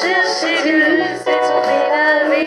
chercher Dieu, c'est trouver la vie.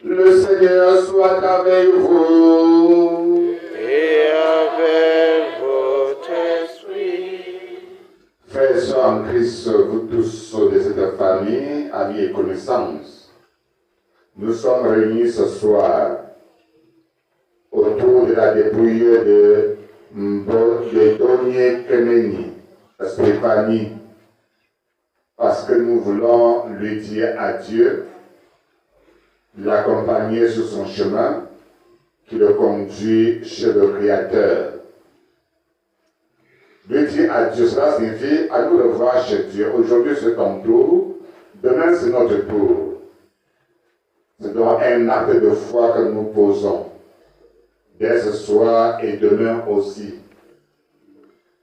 Le Seigneur soit avec vous. Et avec votre esprit. Frères et sœurs en Christ, vous tous de cette famille, amis et connaissances, nous sommes réunis ce soir autour de la dépouille de Mbodonye Kemeni, Stéphanie, parce que nous voulons lui dire adieu, l'accompagner sur son chemin qui le conduit chez le Créateur. Lui dire adieu, cela signifie à nous revoir chez Dieu. Aujourd'hui c'est ton tour, demain c'est notre tour. C'est donc un acte de foi que nous posons dès ce soir et demain aussi.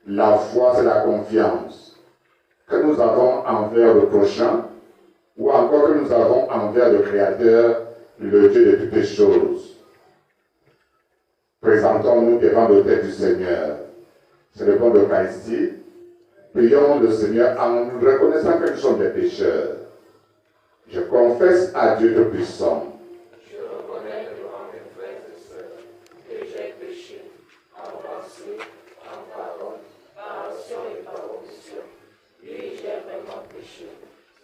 La foi, c'est la confiance que nous avons envers le prochain ou encore que nous avons envers le Créateur, le Dieu de toutes les choses. Présentons-nous devant l'autel du Seigneur. C'est le bon de l'Eucharistie. Prions le Seigneur en reconnaissant que nous sommes des pécheurs. Je confesse à Dieu Tout-Puissant. Je reconnais devant mes frères et sœurs que j'ai péché en pensée, en parole, par action et par omission. Oui, j'ai vraiment péché.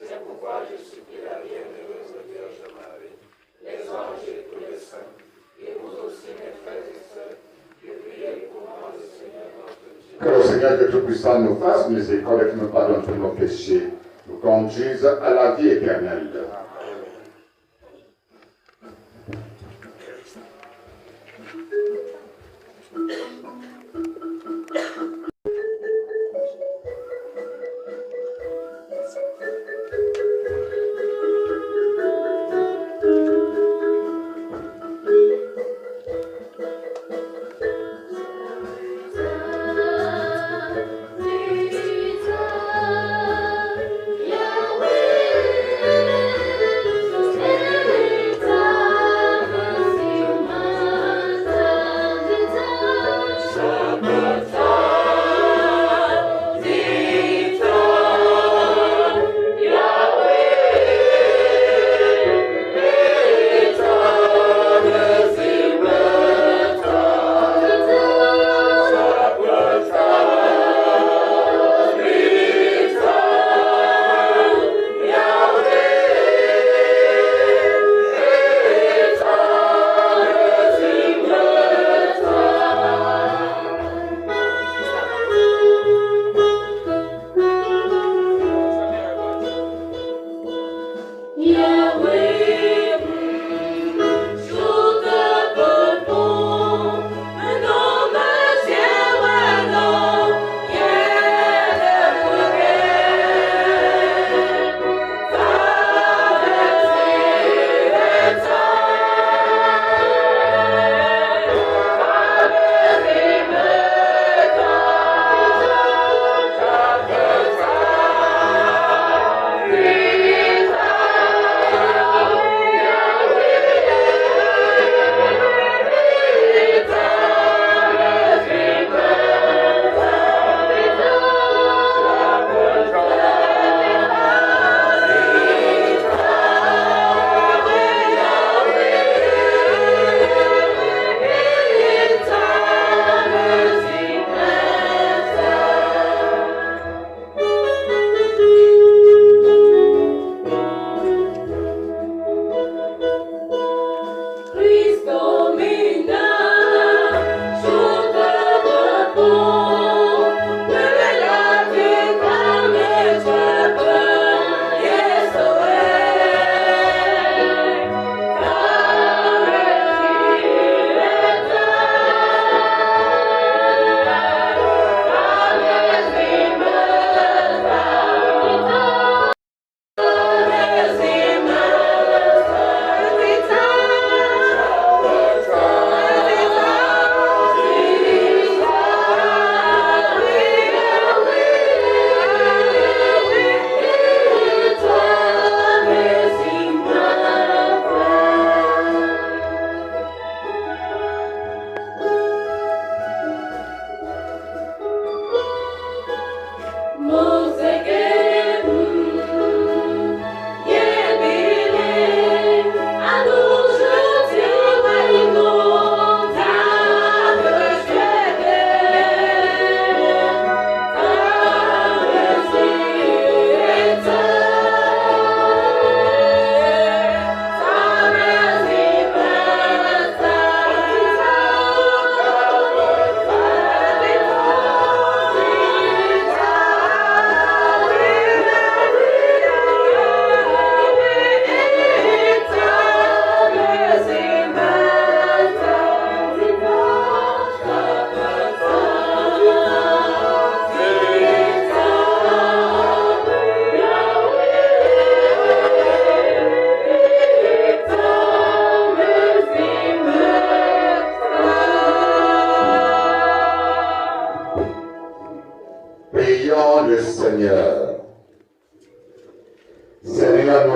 C'est pourquoi je supplie la bienheureuse Vierge Marie, les anges et tous les saints, et vous aussi mes frères et sœurs, de prier pour moi le Seigneur notre Dieu. Que le Seigneur Dieu Tout-Puissant nous fasse miséricorde et nous pardonne tous nos péchés, nous conduise à la vie éternelle. Yahweh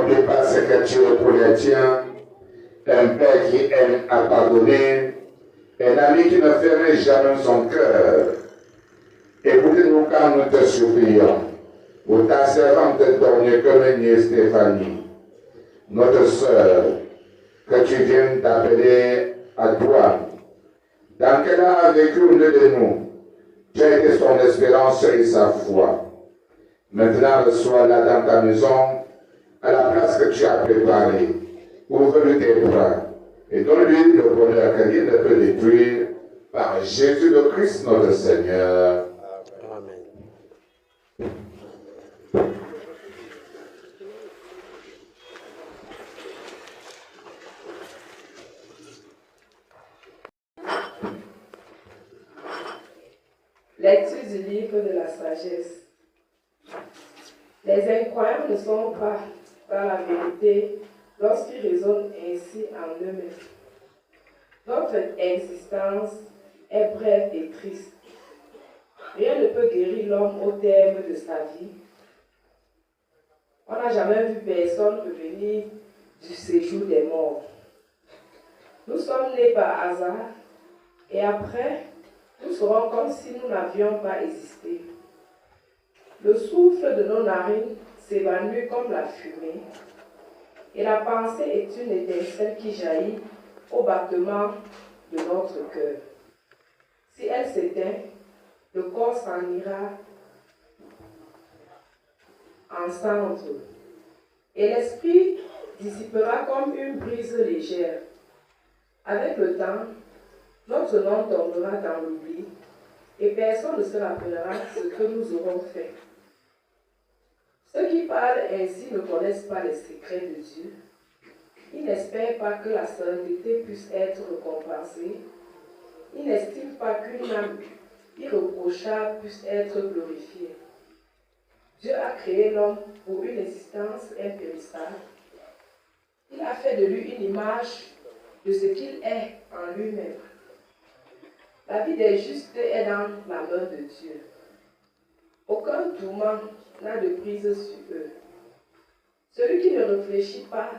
n'oublie pas ce que tu es pour les tiens. Un père qui aime à pardonner. Un ami qui ne ferme jamais son cœur. Écoutez-nous quand nous te supplions. Pour ta servante donner comme nièce Stéphanie, notre sœur, que tu viennes t'appeler à toi. Dans qu'elle a vécu au milieu de nous, tu as été son espérance et sa foi. Maintenant, reçois-la dans ta maison, à la place que tu as préparée. Ouvre-lui tes bras et donne-lui le bonheur que rien ne peut détruire par Jésus le Christ notre Seigneur. Amen. Lecture du livre de la sagesse. Les incroyants ne sont pas dans la vérité lorsqu'ils raisonnent ainsi en eux-mêmes. Notre existence est brève et triste. Rien ne peut guérir l'homme au terme de sa vie. On n'a jamais vu personne revenir du séjour des morts. Nous sommes nés par hasard et après, nous serons comme si nous n'avions pas existé. Le souffle de nos narines s'évanouit comme la fumée et la pensée est une étincelle qui jaillit au battement de notre cœur. Si elle s'éteint, le corps s'en ira en cendres et l'esprit dissipera comme une brise légère. Avec le temps, notre nom tombera dans l'oubli et personne ne se rappellera ce que nous aurons fait. Ceux qui parlent ainsi ne connaissent pas les secrets de Dieu. Ils n'espèrent pas que la sainteté puisse être récompensée. Ils n'estiment pas qu'une âme irréprochable puisse être glorifiée. Dieu a créé l'homme pour une existence impérissable. Il a fait de lui une image de ce qu'il est en lui-même. La vie des justes est dans la main de Dieu. Aucun tourment n'a de prise sur eux. Celui qui ne réfléchit pas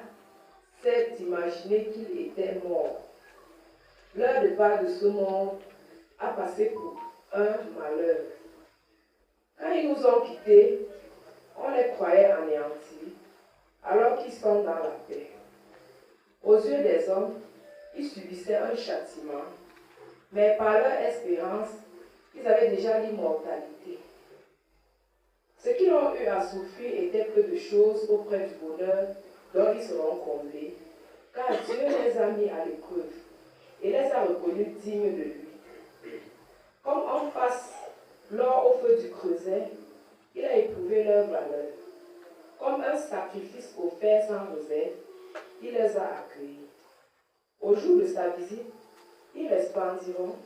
s'est imaginé qu'il était mort. L'heure de part de ce monde a passé pour un malheur. Quand ils nous ont quittés, on les croyait anéantis, alors qu'ils sont dans la paix. Aux yeux des hommes, ils subissaient un châtiment, mais par leur espérance, ils avaient déjà l'immortalité. Ce qu'ils ont eu à souffrir était peu de choses auprès du bonheur dont ils seront comblés, car Dieu les a mis à l'épreuve et les a reconnus dignes de lui. Comme on passe l'or au feu du creuset, il a éprouvé leur valeur. Comme un sacrifice offert sans recette, il les a accueillis. Au jour de sa visite, ils resplendiront.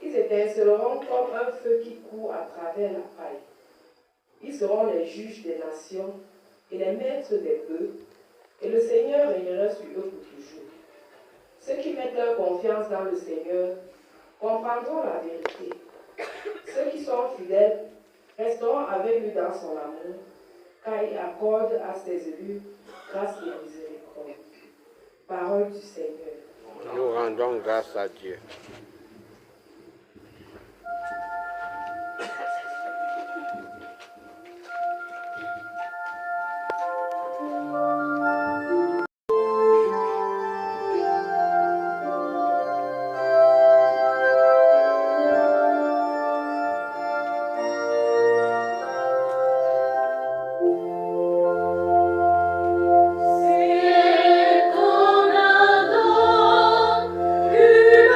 Ils étinceleront comme un feu qui court à travers la paille. Ils seront les juges des nations et les maîtres des peuples, et le Seigneur régnera sur eux pour toujours. Ceux qui mettent leur confiance dans le Seigneur comprendront la vérité. Ceux qui sont fidèles resteront avec lui dans son amour, car il accorde à ses élus grâce et miséricorde. Parole du Seigneur. Nous rendons grâce à Dieu. C'est ton adore, une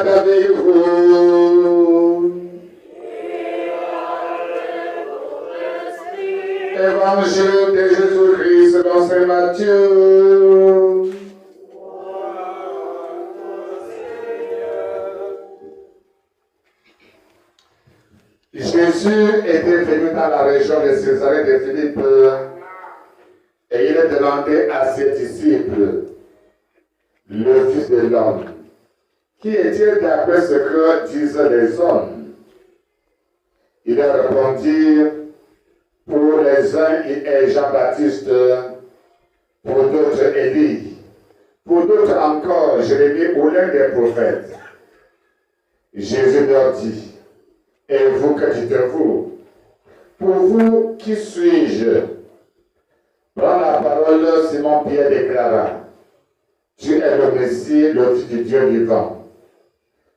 soit avec vous. Évangile de Jésus-Christ selon saint Matthieu. Jésus était venu dans la région de Césarée de Philippe et il a demandé à ses disciples, le Fils de l'homme, qui est-il d'après ce que disent les hommes? Il a répondu, pour les uns il est Jean-Baptiste, pour d'autres Élie, pour d'autres encore Jérémie ou l'un des prophètes. Jésus leur dit, et vous, que dites-vous? Pour vous, qui suis-je? Prends la parole, Simon-Pierre déclara, tu es le Messie, le Fils du Dieu vivant.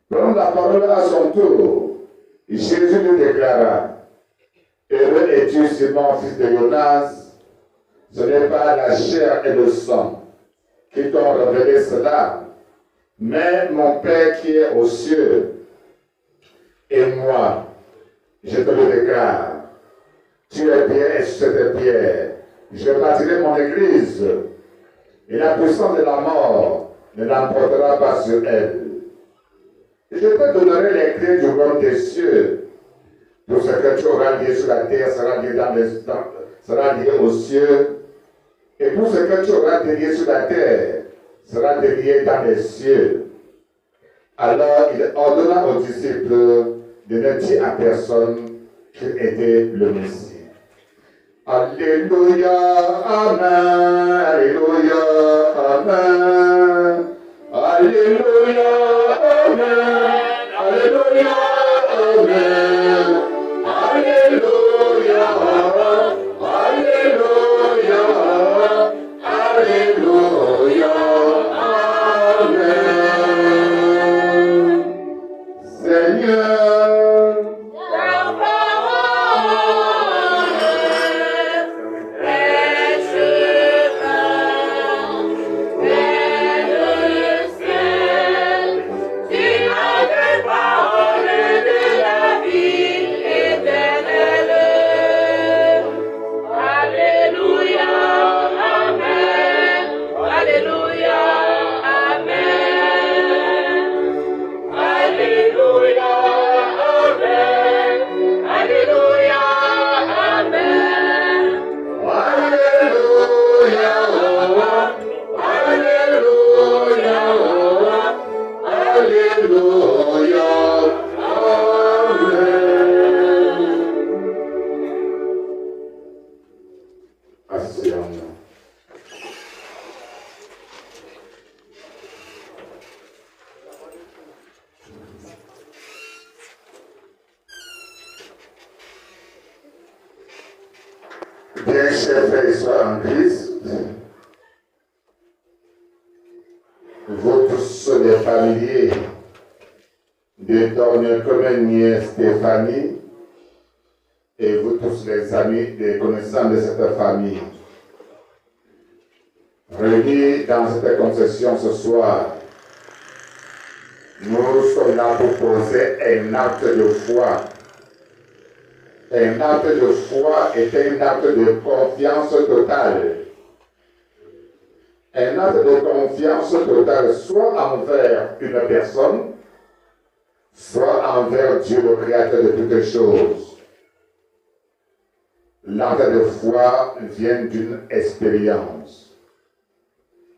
Prends la parole à son tour. Jésus lui déclara, heureux es-tu, Simon, fils de Jonas, ce n'est pas la chair et le sang qui t'ont révélé cela, mais mon Père qui est aux cieux. Et moi, je te le déclare, tu es pierre et sur cette pierre, je bâtirai mon église, et la puissance de la mort ne l'emportera pas sur elle. Je te donnerai les clés du royaume des cieux. Tout ce que tu auras lié sur la terre sera lié aux cieux, et tout ce que tu auras délié sur la terre sera délié dans les cieux. Alors il ordonna aux disciples de ne dire à personne qu'il était le Messie. Alléluia, Amen, Alléluia, Amen, Alléluia, Amen, Alléluia, Amen, Alléluia, Alléluia, Alléluia, Amen. Seigneur, Ta parole est chemin vers le ciel. Tu as des paroles de la vie éternelle. Alléluia, Amen. Alléluia, Amen. Alléluia, Amen. Alléluia, Amen. Alléluia, Alléluia, Alléluia, Amen. Asseyons-nous. Bien, chers frères et sœurs en Christ, vous tous les familiers de Dornier Communier Stéphanie et vous tous les amis des connaissances de cette famille, réunis dans cette concession ce soir, nous sommes là pour poser un acte de foi. Un acte de foi est un acte de confiance totale. Un acte de confiance totale, soit envers une personne, soit envers Dieu, le Créateur de toutes choses. L'acte de foi vient d'une expérience.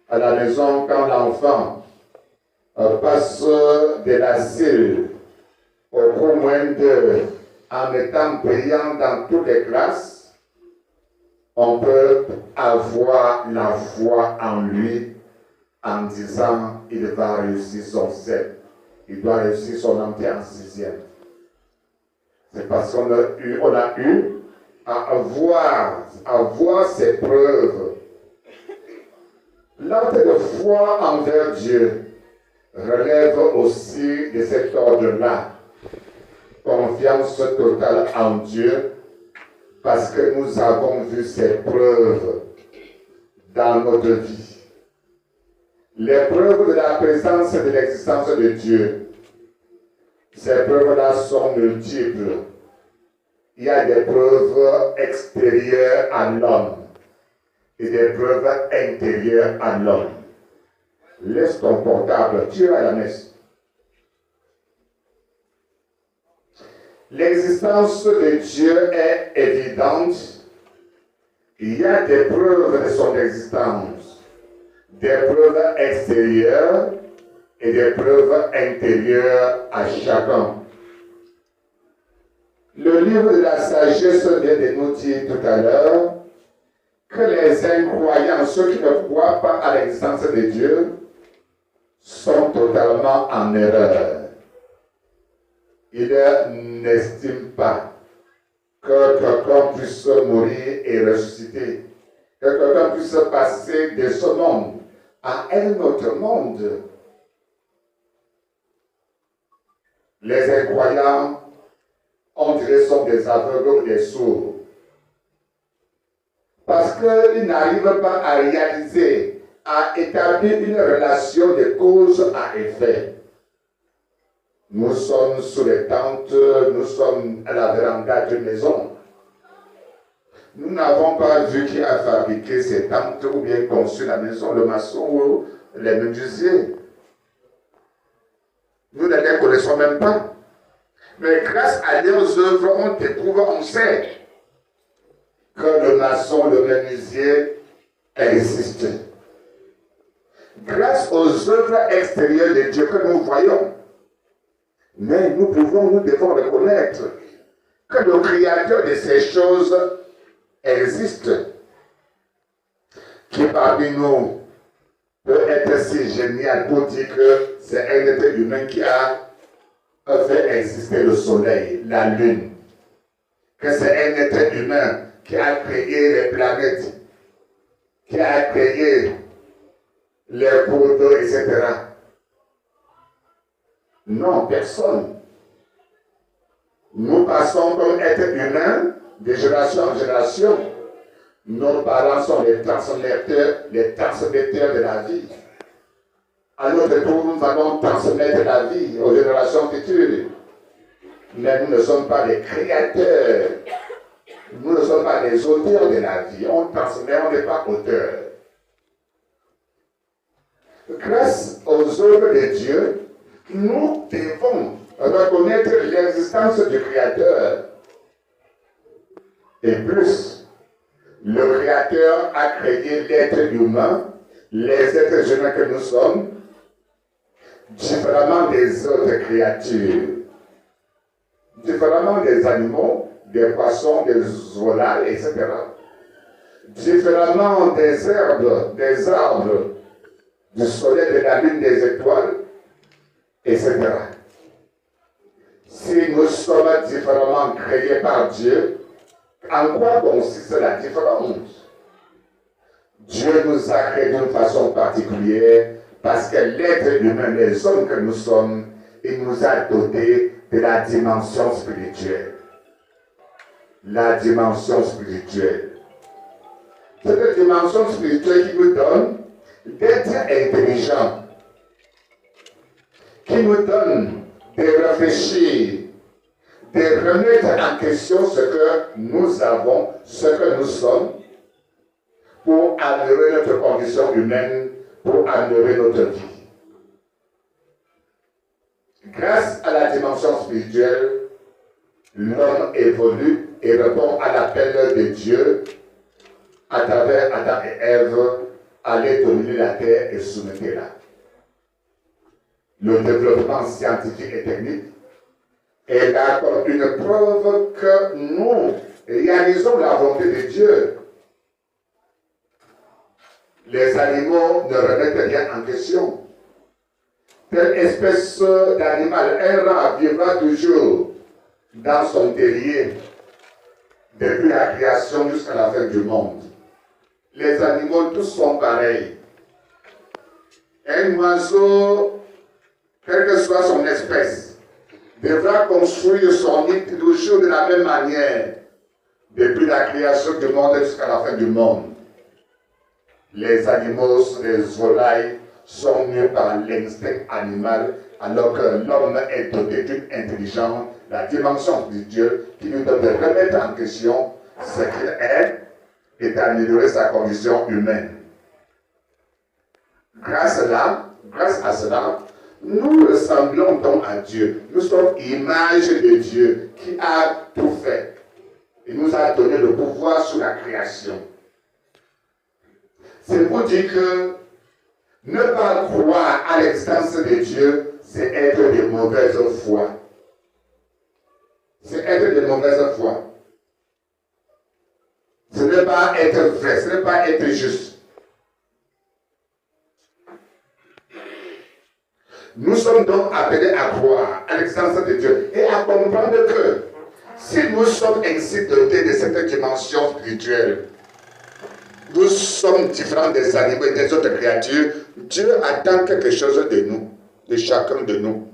À la maison, quand l'enfant passe de l'asile au cours moins d'heures, en étant brillant dans toutes les classes, on peut avoir la foi en lui en disant il va réussir son CEP, il doit réussir son entrée en 6e. C'est parce qu'on a eu à avoir ces preuves. L'acte de foi envers Dieu relève aussi de cet ordre-là. Confiance totale en Dieu, parce que nous avons vu ces preuves dans notre vie. Les preuves de la présence et de l'existence de Dieu Ces preuves-là sont multiples. Il y a des preuves extérieures à l'homme et des preuves intérieures à l'homme. Laisse ton portable, tu vas à la messe. L'existence de Dieu est évidente. Il y a des preuves de son existence, des preuves extérieures et des preuves intérieures à chacun. Le livre de la sagesse vient de nous dire tout à l'heure que les incroyants, ceux qui ne croient pas à l'existence de Dieu, sont totalement en erreur. Ils n'estiment pas que quelqu'un puisse mourir et ressusciter, que quelqu'un puisse passer de ce monde à un autre monde. Les incroyants, on dirait, sont des aveugles ou des sourds. Parce qu'ils n'arrivent pas à réaliser, à établir une relation de cause à effet. Nous sommes sous les tentes, nous sommes à la véranda d'une maison. Nous n'avons pas vu qui a fabriqué ces tentes ou bien conçu la maison, le maçon ou les menuisiers. Nous ne les connaissons même pas. Mais grâce à leurs œuvres, on découvre, on sait que le maçon, le menuisier existe. Grâce aux œuvres extérieures de Dieu que nous voyons. Mais nous devons reconnaître que le créateur de ces choses existe. Qui parmi nous peut être si génial pour dire que c'est un être humain qui a fait exister le soleil, la lune. Que c'est un être humain qui a créé les planètes, qui a créé les cours d'eau, etc. Non, personne. Nous passons comme êtres humains de génération en génération. Nos parents sont les transmetteurs de la vie. À notre tour, nous allons transmettre la vie aux générations futures. Mais nous ne sommes pas les créateurs. Nous ne sommes pas les auteurs de la vie. On transmet, on n'est pas auteur. Grâce aux œuvres de Dieu, nous devons reconnaître l'existence du Créateur. Et plus, le Créateur a créé l'être humain, les êtres humains que nous sommes, différemment des autres créatures, différemment des animaux, des poissons, des volailles, etc. Différemment des herbes, des arbres, du soleil, de la lune, des étoiles, etc. Si nous sommes différemment créés par Dieu, en quoi consiste la différence? Dieu nous a créés d'une façon particulière parce que l'être humain, les hommes que nous sommes, il nous a dotés de la dimension spirituelle. La dimension spirituelle. Cette dimension spirituelle qui nous donne d'être intelligent, qui nous donne de réfléchir, de remettre en question ce que nous avons, ce que nous sommes, pour améliorer notre condition humaine, pour améliorer notre vie. Grâce à la dimension spirituelle, l'homme évolue et répond à l'appel de Dieu à travers Adam et Ève, aller dominer la terre et soumettre-la. Le développement scientifique et technique est là comme une preuve que nous réalisons la volonté de Dieu. Les animaux ne remettent rien en question. Telle espèce d'animal, un rat vivra toujours dans son terrier depuis la création jusqu'à la fin du monde. Les animaux tous sont pareils. Un oiseau, quelle que soit son espèce, devra construire son nid toujours de la même manière depuis la création du monde jusqu'à la fin du monde. Les animaux, les volailles sont nés par l'instinct animal alors que l'homme est doté d'une intelligence, la dimension spirituelle qui lui donne de remettre en question ce qu'il est et d'améliorer sa condition humaine. Grâce à cela, nous ressemblons donc à Dieu. Nous sommes image de Dieu qui a tout fait. Il nous a donné le pouvoir sur la création. C'est pour dire que ne pas croire à l'existence de Dieu, c'est être de mauvaise foi. C'est être de mauvaise foi. Ce n'est pas être vrai, ce n'est pas être juste. Nous sommes donc appelés à croire à l'existence de Dieu et à comprendre que si nous sommes ainsi dotés de cette dimension spirituelle, nous sommes différents des animaux et des autres créatures, Dieu attend quelque chose de nous, de chacun de nous.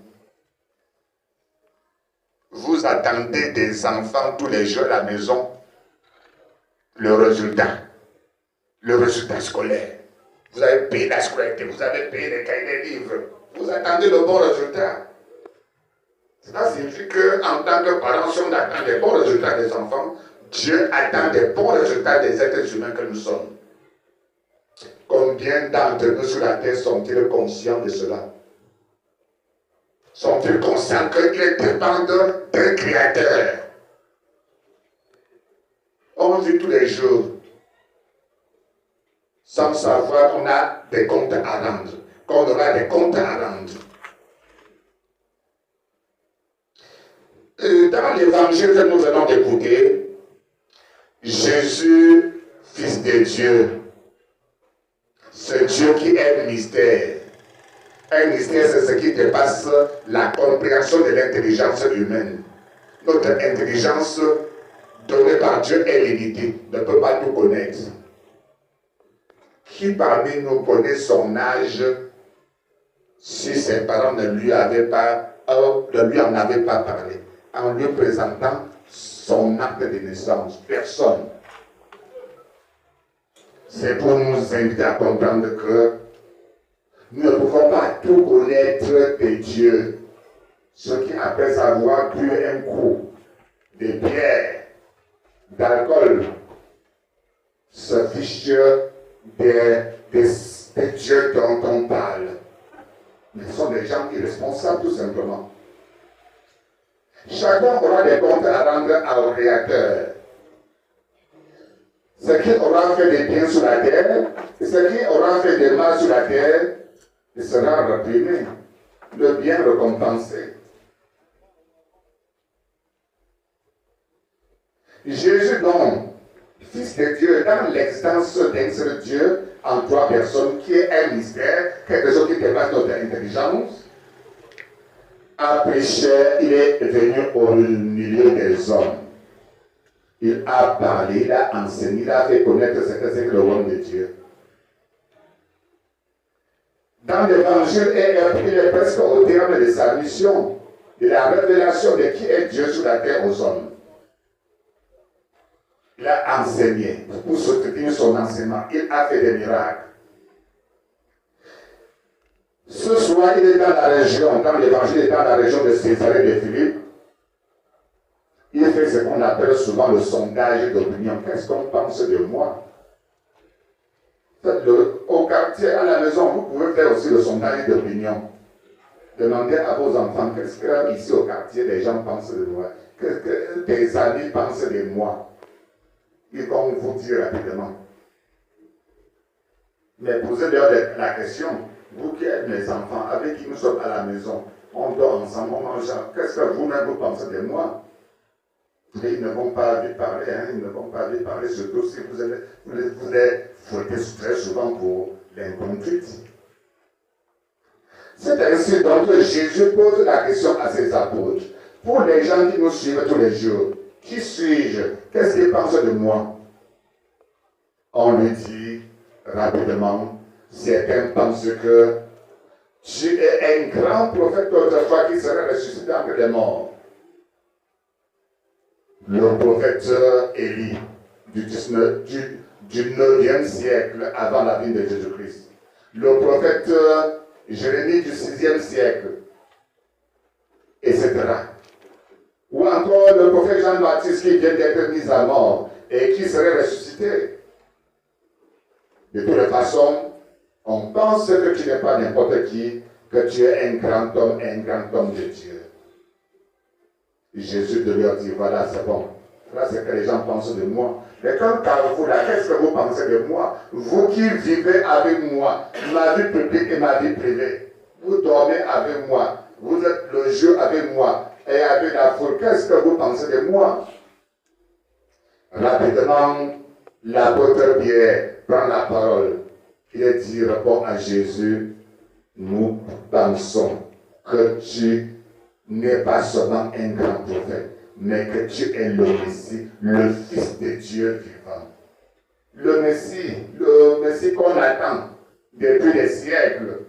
Vous attendez des enfants tous les jours à la maison, le résultat scolaire. Vous avez payé la scolarité, vous avez payé les cahiers des livres, vous attendez le bon résultat. Cela signifie qu'en tant que parents, si on attend des bons résultats des enfants, Dieu attend des bons résultats des êtres humains que nous sommes. Combien d'entre nous sur la terre sont-ils conscients de cela? Sont-ils conscients qu'ils dépendent d'un créateur? On vit tous les jours sans savoir qu'on a des comptes à rendre, qu'on aura des comptes à rendre. Dans l'évangile que nous venons d'écouter, Jésus, Fils de Dieu, ce Dieu qui est mystère. Un mystère, c'est ce qui dépasse la compréhension de l'intelligence humaine. Notre intelligence donnée par Dieu est limitée, ne peut pas tout connaître. Qui parmi nous connaît son âge si ses parents ne lui en avaient pas parlé, en lui présentant son acte de naissance? Personne. C'est pour nous inviter à comprendre que nous ne pouvons pas tout connaître de Dieu. Ceux qui, après avoir bu un coup de bière, d'alcool, se fichent des dieux dont on parle. Mais ce sont des gens irresponsables tout simplement. Chacun aura des comptes à rendre au Créateur. Ce qui aura fait des biens sur la terre, et ce qui aura fait des mal sur la terre, il sera réprimé, le bien récompensé. Jésus donc, Fils de Dieu, dans l'existence d'un seul Dieu, en trois personnes, qui est un mystère, quelque chose qui dépasse notre intelligence, a péché, il est venu au milieu des hommes. Il a parlé, il a enseigné, il a fait connaître ce que c'est que le royaume de Dieu. Dans l'évangile, il est presque au terme de sa mission, de la révélation de qui est Dieu sur la terre aux hommes. Il a enseigné, pour soutenir son enseignement, il a fait des miracles. Ce soir, il est dans la région, dans l'évangile, il est dans la région de Césarée de Philippe. Il fait ce qu'on appelle souvent le sondage d'opinion. Qu'est-ce qu'on pense de moi? Faites-le au quartier, à la maison, vous pouvez faire aussi le sondage d'opinion. Demandez à vos enfants qu'est-ce que ici au quartier les gens pensent de moi. Qu'est-ce que tes amis pensent de moi? Ils vont vous dire rapidement. Mais posez-leur la question, vous qui êtes mes enfants, avec qui nous sommes à la maison, on dort ensemble, on mange, qu'est-ce que vous-même vous pensez de moi? Mais ils ne vont pas lui parler, ils ne vont pas lui parler, surtout si vous les fouettez très souvent pour l'inconduite. C'est ainsi donc que Jésus pose la question à ses apôtres. Pour les gens qui nous suivent tous les jours, qui suis-je? Qu'est-ce qu'ils pensent de moi? On lui dit rapidement, certains pensent que tu es un grand prophète autrefois qui serait ressuscité entre les morts. Le prophète Élie du 9e siècle avant la venue de Jésus-Christ. Le prophète Jérémie du 6e siècle. etc. Ou encore le prophète Jean-Baptiste qui vient d'être mis à mort et qui serait ressuscité. De toutes les façons, on pense que tu n'es pas n'importe qui, que tu es un grand homme de Dieu. Jésus de leur dit, voilà, c'est bon. Là, c'est que les gens pensent de moi. Mais quant à vous, là, qu'est-ce que vous pensez de moi? Vous qui vivez avec moi, ma vie publique et ma vie privée. Vous dormez avec moi. Vous êtes le jeu avec moi. Et avec la foule, qu'est-ce que vous pensez de moi? Rapidement, l'apôtre Pierre prend la parole. Il dit, répond à Jésus, nous pensons que tu n'es pas seulement un grand prophète, mais que tu es le Messie, le Fils de Dieu vivant. Le Messie qu'on attend depuis des siècles.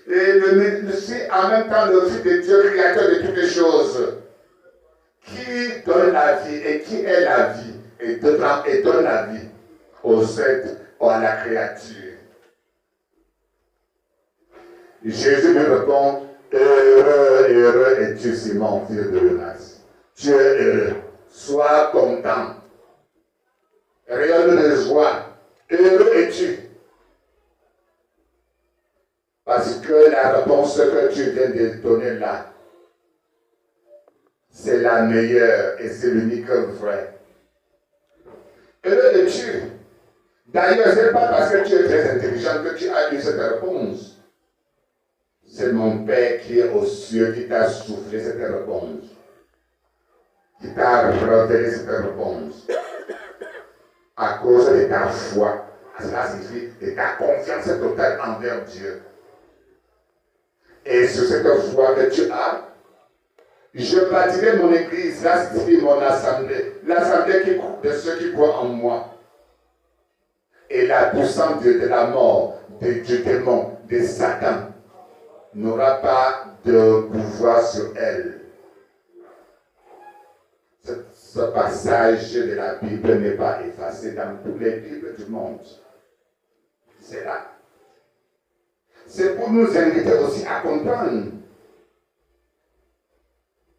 Et le Messie en même temps le Fils de Dieu, créateur de toutes les choses, qui donne la vie et qui est la vie et donne la vie aux êtres ou à la créature. Jésus lui répond, heureux es-tu, Simon, fils de Jonas. Tu es heureux. Sois content. Rayonne de joie. Heureux es-tu. Parce que la réponse que tu viens de donner là, c'est la meilleure et c'est l'unique vraie. Heureux es-tu. D'ailleurs, ce n'est pas parce que tu es très intelligent que tu as eu cette réponse. C'est mon Père qui est aux cieux qui t'a soufflé cette réponse. Qui t'a révélé cette réponse. À cause de ta foi. Cela signifie de ta confiance totale envers Dieu. Et sur cette foi que tu as, je bâtirai mon église, là signifie mon assemblée. L'assemblée de ceux qui croient en moi. Et la puissance de la mort, du démon, de Satan, n'aura pas de pouvoir sur elle. Ce passage de la Bible n'est pas effacé dans toutes les Bibles du monde. C'est là. C'est pour nous inviter aussi à comprendre,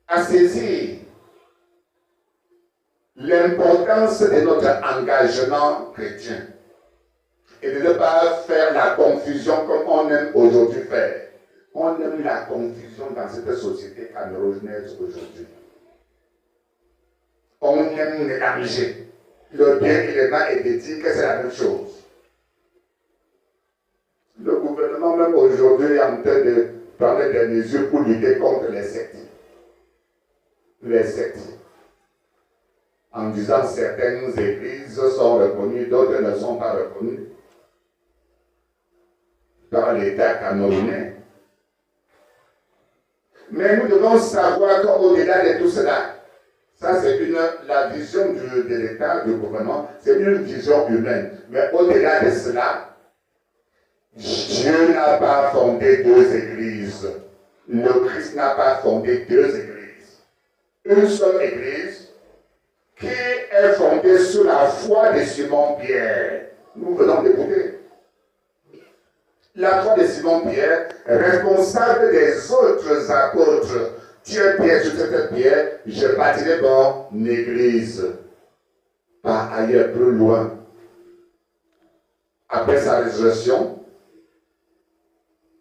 à saisir l'importance de notre engagement chrétien et de ne pas faire la confusion comme on aime aujourd'hui faire. On aime la confusion dans cette société camerounaise aujourd'hui. On aime mélanger le bien et le mal et de dire que c'est la même chose. Le gouvernement même aujourd'hui est en train de prendre des mesures pour lutter contre les sectes. Les sectes. En disant que certaines églises sont reconnues, d'autres ne sont pas reconnues par l'État camerounais. Mais nous devons savoir qu'au-delà de tout cela, ça c'est la vision de l'État, du gouvernement, c'est une vision humaine. Mais au-delà de cela, Dieu n'a pas fondé deux églises. Le Christ n'a pas fondé deux églises. Une seule église qui est fondée sur la foi de Simon-Pierre. Nous venons d'écouter. La foi de Simon-Pierre, responsable des autres apôtres. Tu es Pierre, sur cette pierre, je bâtirai mon église. Par ailleurs, plus loin, après sa résurrection,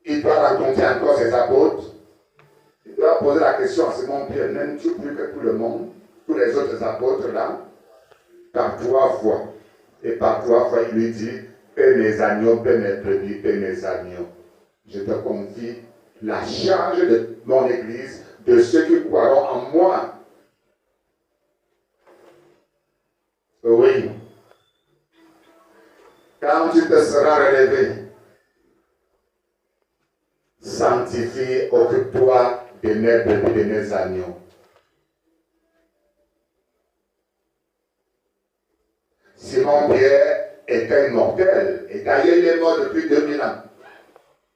il doit rencontrer encore ses apôtres. Il doit poser la question à Simon-Pierre, n'aimes-tu plus que tout le monde, tous les autres apôtres là, par 3 fois. Et par 3 fois, il lui dit, paie mes agneaux, paie mes brebis, paie mes agneaux. Je te confie la charge de mon église, de ceux qui croiront en moi. Oui. Quand tu te seras relevé, sanctifie, occupe-toi de mes brebis, de mes agneaux. Simon-Pierre est un mortel, et d'ailleurs il est mort depuis 2000 ans.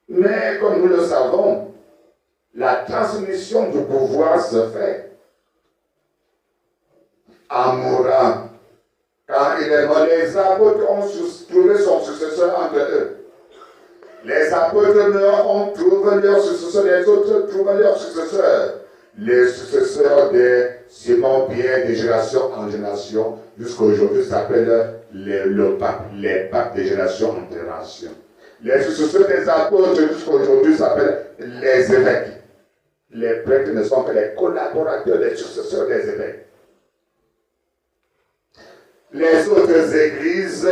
Mais comme nous le savons, la transmission du pouvoir se fait en mourant. Quand il est mort, les apôtres ont trouvé son successeur entre eux. Les apôtres meurent, on trouve leur successeur, les autres trouvent leur successeur. Les successeurs de Simon Pierre de génération en génération, jusqu'à aujourd'hui, s'appellent les papes de génération en génération. Les successeurs des apôtres, jusqu'à aujourd'hui, s'appellent les évêques. Les prêtres ne sont que les collaborateurs, les successeurs des évêques. Les autres églises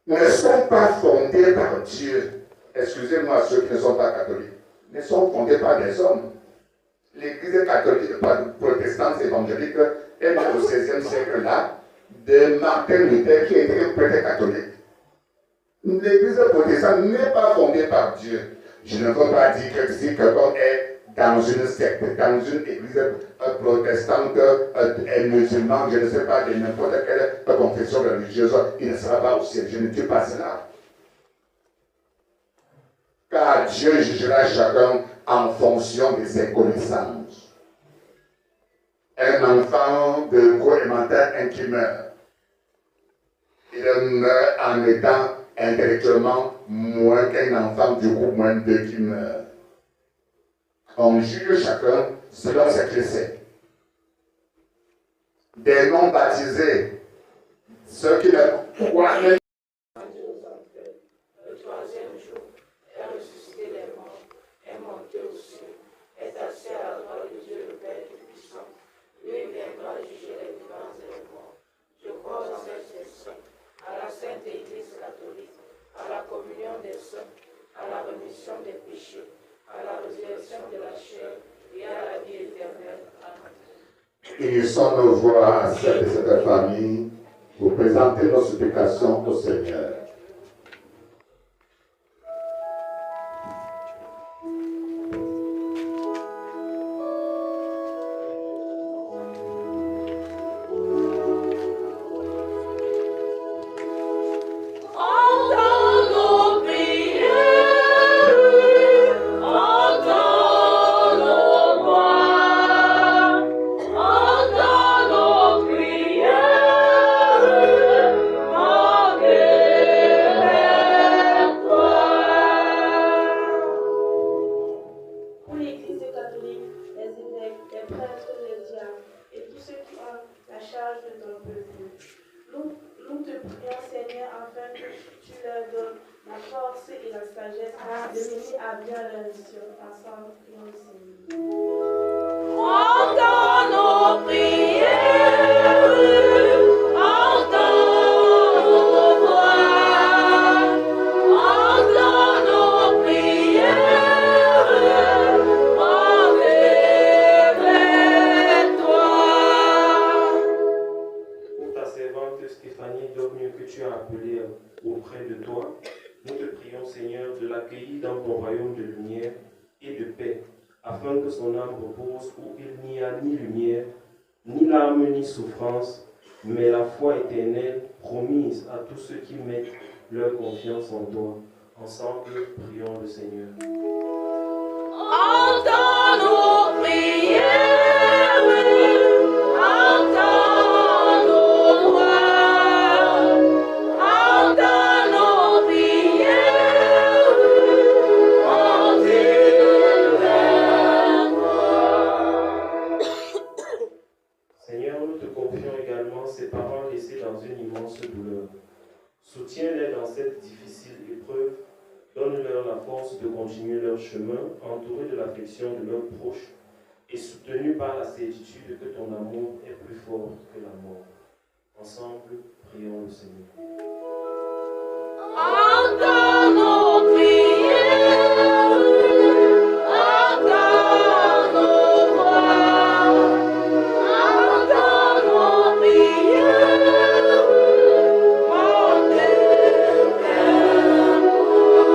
ne sont pas fondées par Dieu. Excusez-moi ceux qui ne sont pas catholiques. Ne sont fondées par des hommes. L'église catholique, protestante évangélique, est née au XVIe siècle là, de Martin Luther qui était un prêtre catholique. L'église protestante n'est pas fondée par Dieu. Je ne veux pas dire que si quelqu'un est dans une secte, dans une église protestante, et musulmane, je ne sais pas, de n'importe quelle confession religieuse, il ne sera pas au ciel. Je ne dis pas cela. Car Dieu jugera chacun en fonction de ses connaissances. Un enfant de gros élémentaire qui meurt, il meurt en étant intellectuellement moins qu'un enfant du groupe moins 2 qui meurt. On juge chacun selon ce qu'il sait. Des non baptisés, ceux qui ne croient même. Le troisième jour, est ressuscité les morts, est monté aux cieux, est assis à la droite de Dieu le Père Tout-Puissant. Lui viendra juger les vivants et les morts. Je crois en Saint-Esprit, à la Sainte Église catholique, à la communion des saints, à la rémission des péchés, à la résurrection de la chair et à la vie éternelle. Amen. Unissons nos voix à celles de cette famille pour présenter nos supplications au Seigneur. Mais la foi éternelle promise à tous ceux qui mettent leur confiance en toi. Ensemble, prions le Seigneur. Entends nos prières, entends nos voix, entends nos prières, montez vers toi. Seigneur, nous te confions également ces parents laissés dans une immense douleur. Soutiens-les dans cette difficile épreuve. Donne-leur la force de continuer leur chemin, entourés de l'affection de leurs proches et soutenus par la certitude que ton amour est plus fort que la mort. Ensemble, prions le Seigneur. Entends nos prières, entends nos voix, entends nos prières, montez vers toi.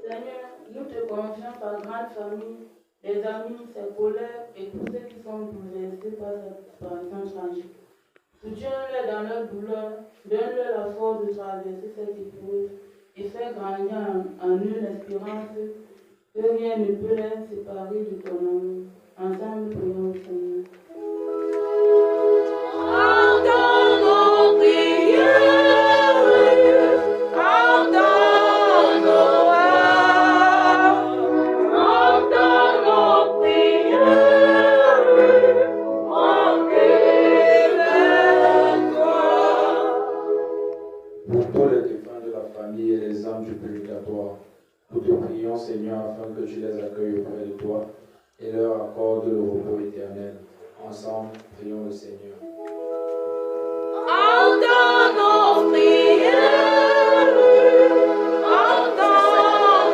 Seigneur, nous te confions par grande famille, les amis, ses collègues et tous ceux qui sont bouleversés par cette disparition tragique. Soutiens-les dans leur douleur, donne-leur la force de traverser cette épreuve et fais grandir en eux l'espérance que rien ne peut les séparer de ton amour. Ensemble, prions au Seigneur. Entends nos prières, entends nos voix, les accueille auprès de toi et leur accorde le repos éternel. Ensemble, prions le Seigneur. Entends nos prières, entends nos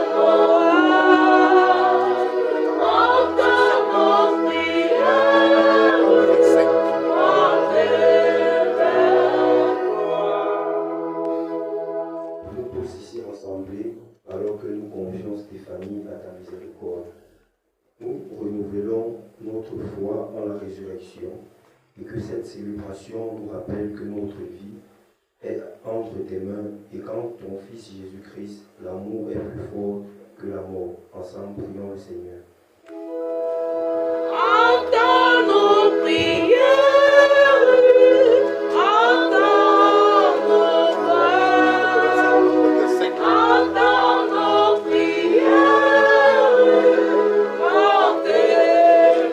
prières, Nous tous ici rassemblés, alors que nous confions Stéphanie à ta miséricorde, nous renouvelons notre foi en la résurrection et que cette célébration nous rappelle que notre vie est entre tes mains et qu'en ton Fils Jésus-Christ, l'amour est plus fort que la mort. Ensemble, prions le Seigneur. entends nos prières, entends nos voix, entends nos prières, montez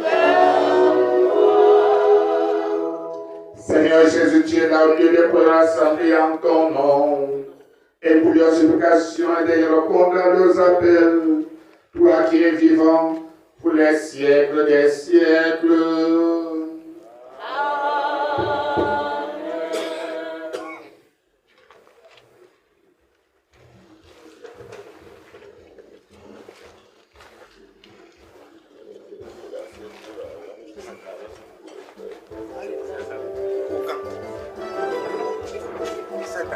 vers moi. Seigneur Jésus, tu es là au milieu des premiers assemblés en ton nom. Et pour leur supplication et des réponses à leurs appels, toi qui es vivant pour les siècles des siècles. Jesus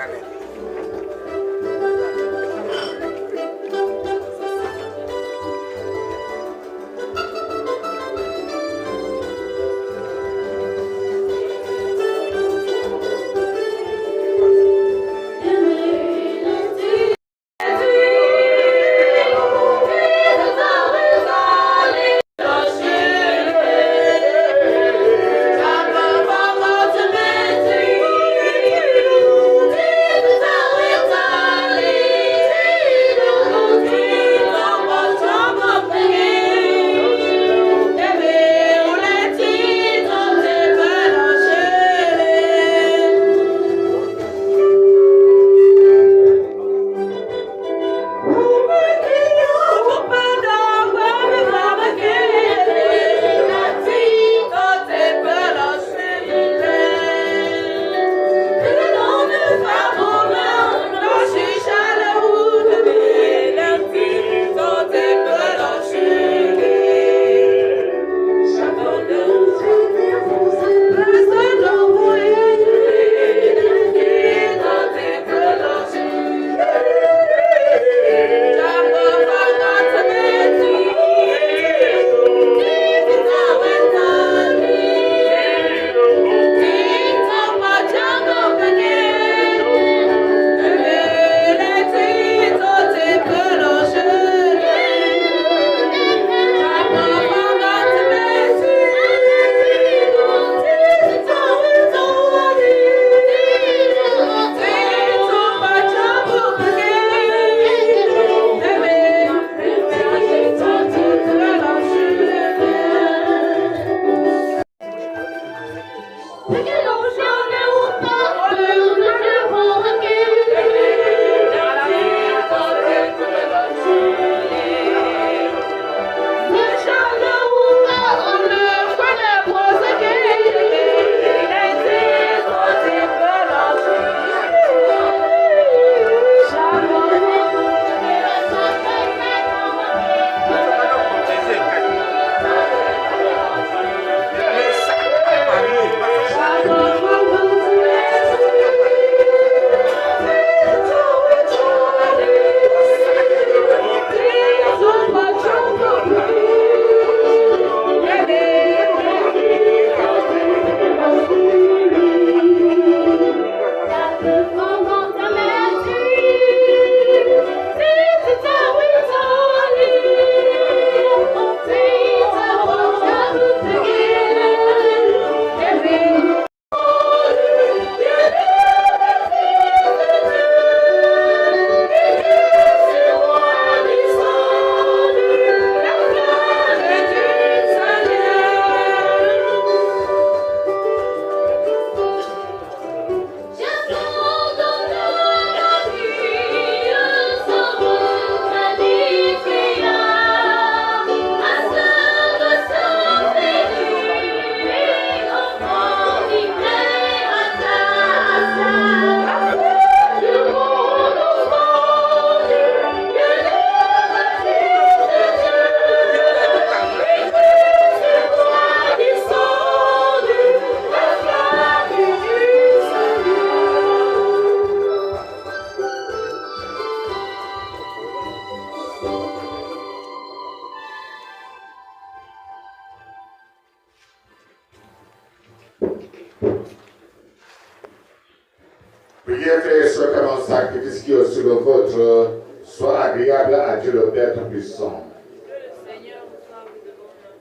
Priez, frères et sœurs, que mon sacrifice qui est aussi le vôtre soit agréable à Dieu le Père Tout-Puissant. Que le Seigneur reçoive de nos mains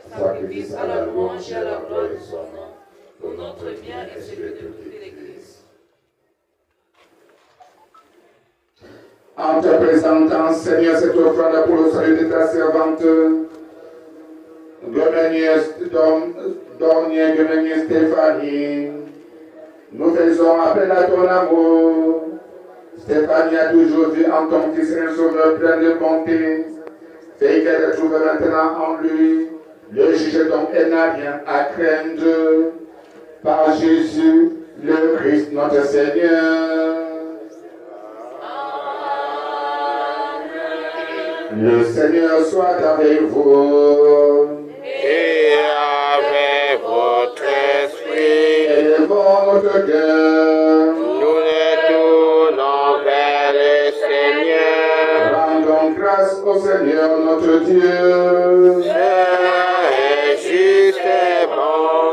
ce Sacrifice à la louange et à la gloire de son nom, pour notre bien et celui de toute l'Église. En te présentant, Seigneur, cette offrande pour le salut de ta servante, Dominique Stéphanie, nous faisons appel à ton amour. Stéphanie a toujours vu en ton Fils un sauveur plein de bonté. Fais qu'elle trouve maintenant en lui le juge dont elle n'a rien à craindre. Par Jésus, le Christ, notre Seigneur. Le Seigneur soit avec vous. Et avec votre esprit, Élevons notre cœur. nous les tournons vers le Seigneur. Rendons grâce au Seigneur notre Dieu. C'est juste et bon.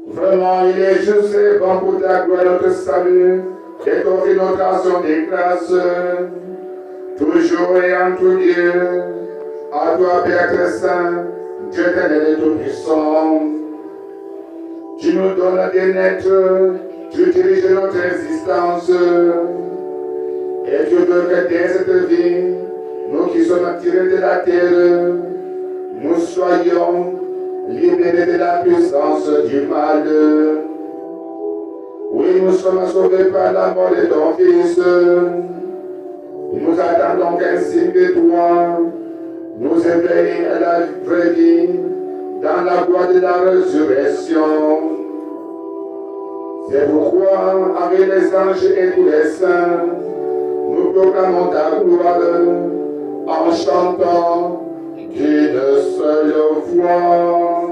Vraiment, il est juste et bon pour ta gloire, notre salut, et t'offrir notre action de grâce. Toujours et en tout lieu, à toi, Père très saint, Dieu éternel et tout-puissant. Tu nous donnes des naîtres, tu diriges notre existence, et tu veux que dès cette vie, nous qui sommes tirés de la terre, nous soyons libérés de la puissance du mal. Oui, nous sommes sauvés par la mort de ton Fils. Nous attendons qu'un signe de toi nous éveille à la vraie vie dans la voie de la résurrection. C'est pourquoi, avec les anges et tous les saints, nous proclamons ta gloire en chantant d'une seule voix.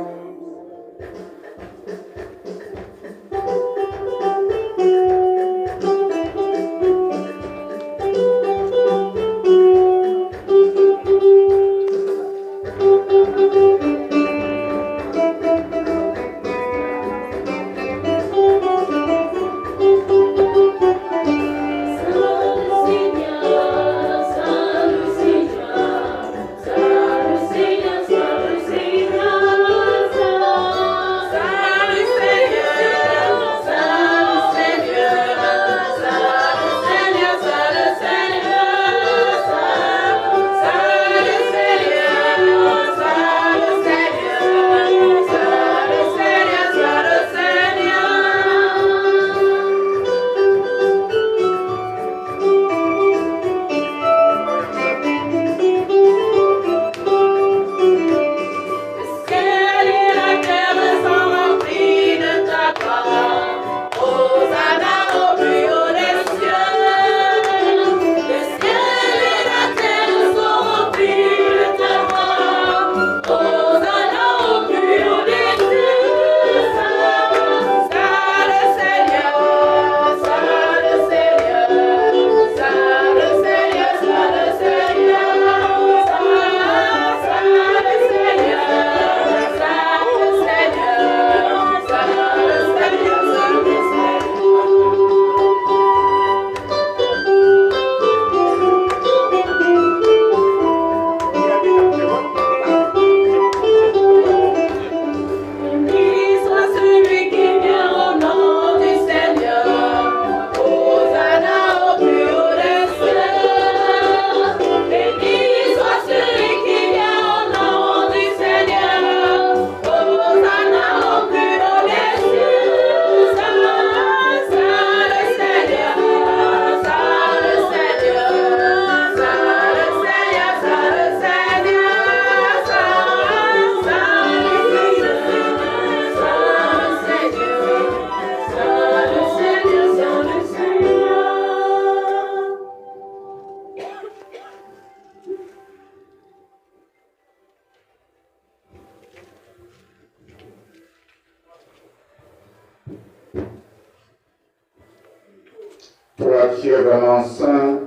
Toi qui es vraiment saint,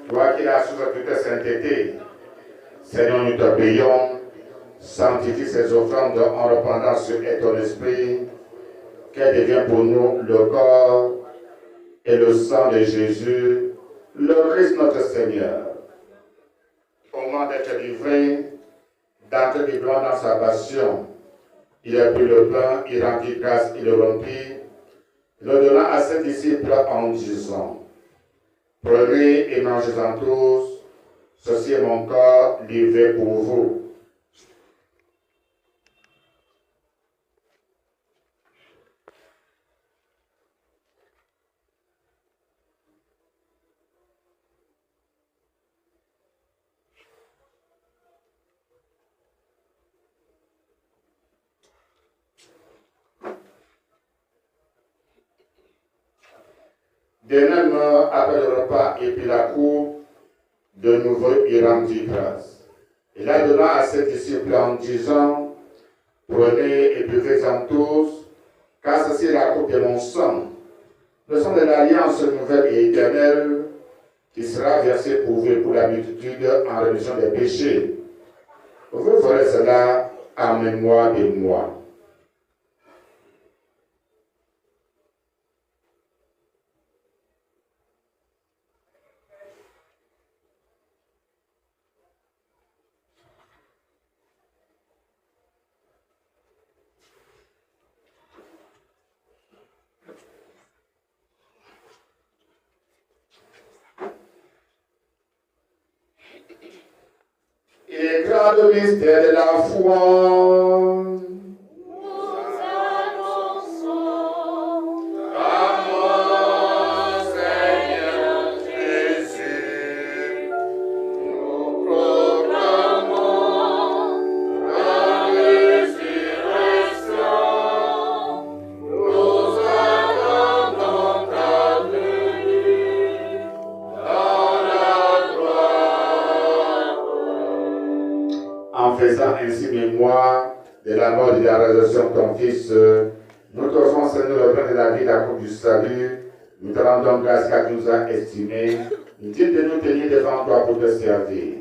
toi qui es la source de toute sainteté, Seigneur, nous te prions, Sanctifie ces offrandes en répandant sur elle ton esprit, qu'elle devienne pour nous le corps et le sang de Jésus, le Christ notre Seigneur. Au moment d'être livré, d'entrer vivant dans sa passion, il a pris le pain, il rendit grâce, il le rompit, le donna à ses disciples en disant, prenez et mangez-en tous, ceci est mon corps livré pour vous. De même, après le repas et puis la coupe, de nouveau il rendit grâce. Il a donné à ses disciples en disant, prenez et buvez-en tous, car ceci est la coupe de mon sang, le sang de l'alliance nouvelle et éternelle, qui sera versé pour vous et pour la multitude en rémission des péchés. Vous ferez cela en mémoire de moi. Et grand mystère de la foi. Nous annonçons à mon Seigneur Jésus, nous proclamons la résurrection. Nous attendons ta venue dans la gloire. en faisant ainsi mémoire de la mort et de la résurrection de ton Fils, nous t'offrons, Seigneur, le pain de la vie, la coupe du salut. Nous te rendons grâce car tu nous as estimés. Digne de nous tenir devant toi pour te servir.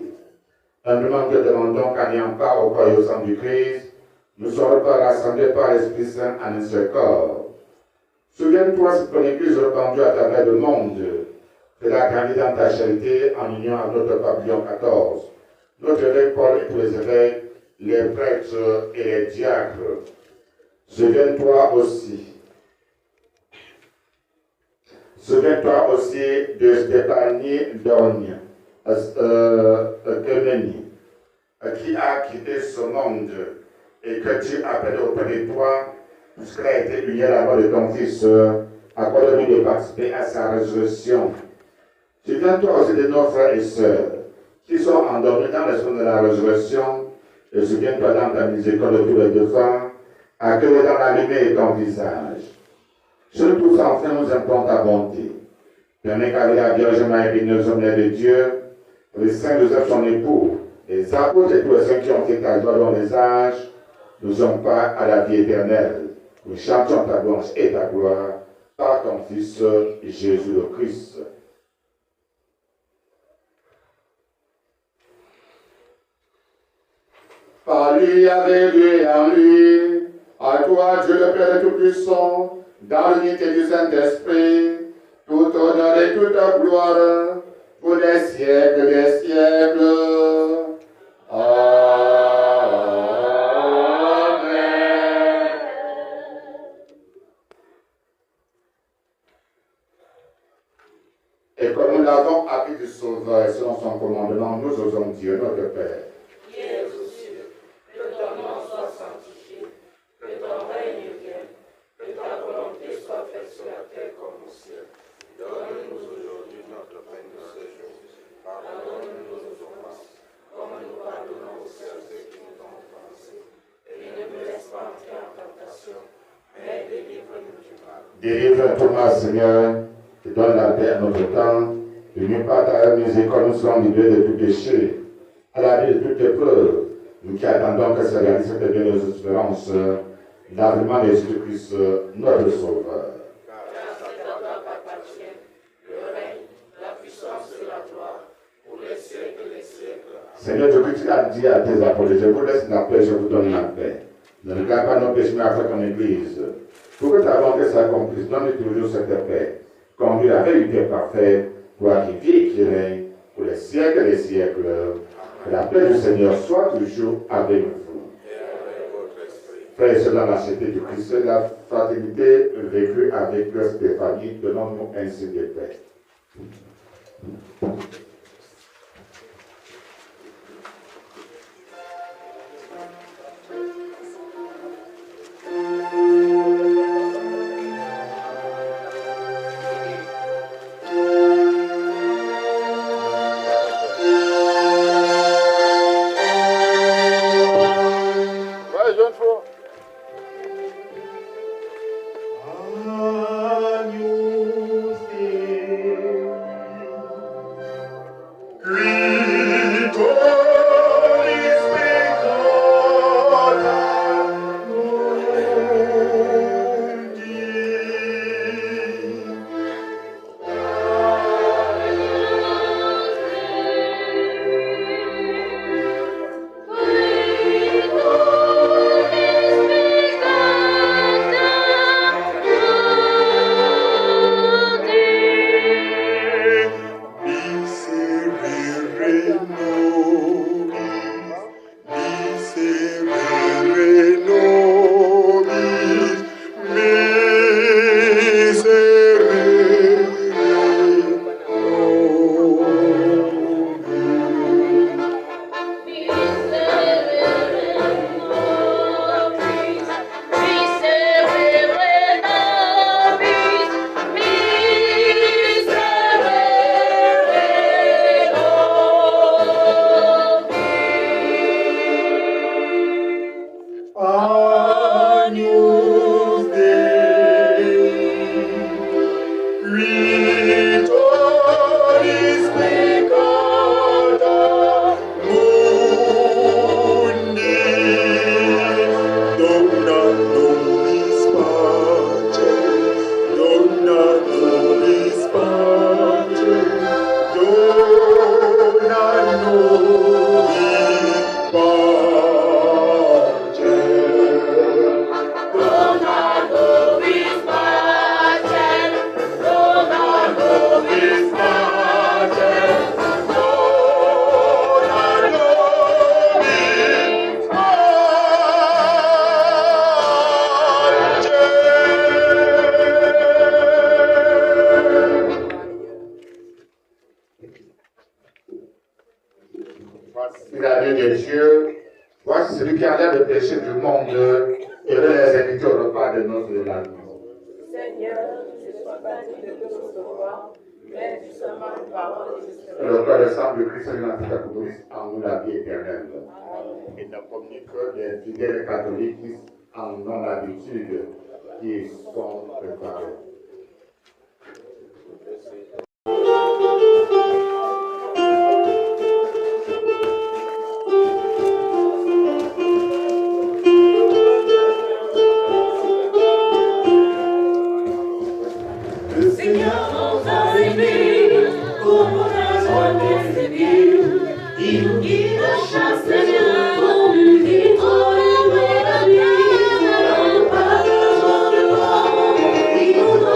Humblement te demandons qu'en ayant part au corps et au sang du Christ, nous serons pas rassemblés par l'Esprit Saint en un seul corps. Souviens-toi, c'est ton Église répandue à travers le monde, de la grandit dans ta charité en union avec notre pape Léon XIV, notre évêque Paul et tous les évêques, les prêtres et les diacres. Souviens-toi aussi de Stéphanie Dorgne, qui a quitté ce monde et que tu appelles auprès de toi, puisqu'elle a été unie à la mort de ton Fils, accorde-lui de participer à sa résurrection. Souviens-toi aussi de nos frères et sœurs qui sont endormis dans le son de la résurrection, et souviens-toi dans ta miséricorde de tous les devants, accueille dans la lumière ton visage. Sur tous enfin nous implorons ta bonté. Permets qu'avec la Vierge Marie, nous sommes de Dieu, le Saint Joseph son époux, les apôtres et tous les saints qui ont fait ta gloire dans les âges, nous sommes pas à la vie éternelle. Nous chantons ta louange et ta gloire par ton Fils Jésus le Christ. Par lui, avec lui et en lui, à toi Dieu le Père Tout-Puissant, dans l'unité du Saint-Esprit, tout honneur et toute gloire, pour les siècles des siècles. Amen. Et comme nous l'avons appris du Sauveur selon son commandement, nous osons dire notre Père. Qui es aux cieux, que ton nom soit sanctifié, que ton règne vienne, que ta volonté soit faite sur la terre comme au ciel. Donne-nous aujourd'hui notre pain de ce jour. Pardonne-nous nos offenses, comme nous pardonnons aussi à ceux qui nous ont offensés. Et ne me laisse pas entrer en tentation, mais délivre-nous du mal. Délivre-toi, Seigneur, et donne la paix à notre temps. Unis par ta miséricorde, nous sommes libérés de tout péché, à la vie de toute épreuve. Nous qui attendons que se réalise cette bienheureuse espérance, l'avènement de Jésus-Christ, notre Sauveur. Car c'est à toi qu'appartiennent le règne, la puissance et la gloire, pour les siècles et les siècles. Seigneur, tu as dit à tes apôtres, je vous laisse la paix, je vous donne la paix. Ne regarde pas nos péchés, mais après ton Église. Pour que ta volonté s'accomplisse, donne-nous toujours cette paix. Conduis la vérité parfaite pour arriver et qui règne pour les siècles et les siècles. Que la paix du Seigneur soit toujours avec vous. Frères et sœurs dans la cité du Christ, la fraternité vécue avec Stéphanie, donnons-nous ainsi de paix. Le corps et le sang de Christ en nous la vie éternelle. Et ne communique que les fidèles catholiques qui en ont l'habitude, qui sont préparés. Il nous guide chaque Seigneur, comme une victoire et la vie. Dans le partage de parole, il nous